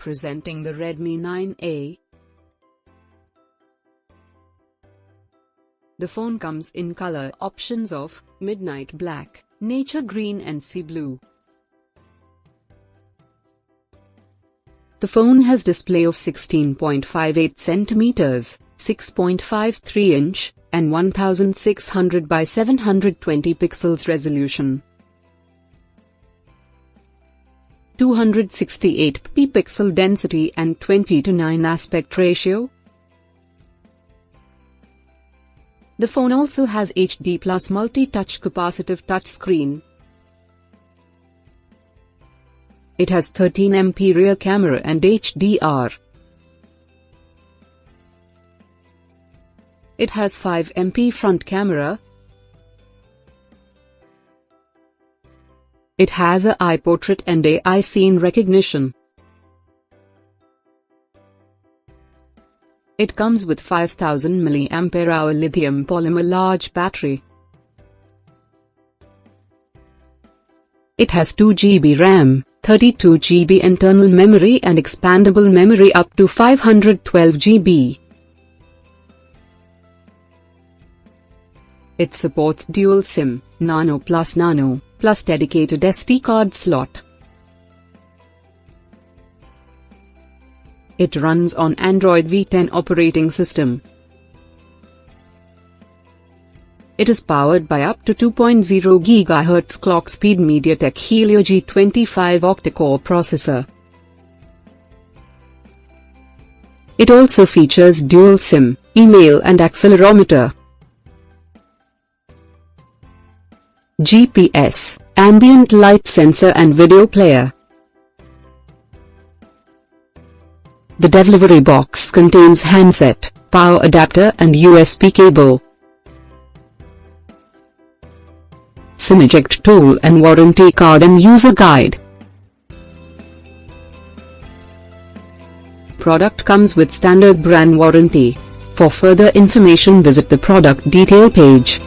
Presenting the Redmi 9A. The phone comes in color options of midnight black, nature green and sea blue. The phone has display of 16.58 cm, 6.53 inch, and 1600 by 720 pixels resolution. 268 pixel density and 20:9 aspect ratio. The phone also has HD Plus multi-touch capacitive touchscreen. It has 13MP rear camera and HDR. It has 5MP front camera. It has a eye portrait and AI scene recognition. It comes with 5000 mAh lithium-polymer large battery. It has 2GB RAM, 32GB internal memory and expandable memory up to 512GB. It supports dual SIM, nano+nano, plus dedicated SD card slot. It runs on Android V10 operating system. It is powered by up to 2.0 GHz clock speed Mediatek Helio G25 octa-core processor. It also features dual SIM, email and accelerometer. GPS, ambient light sensor and video player. The delivery box contains handset, power adapter and USB cable. SIM eject tool and warranty card and user guide. Product comes with standard brand warranty. For further information visit the product detail page.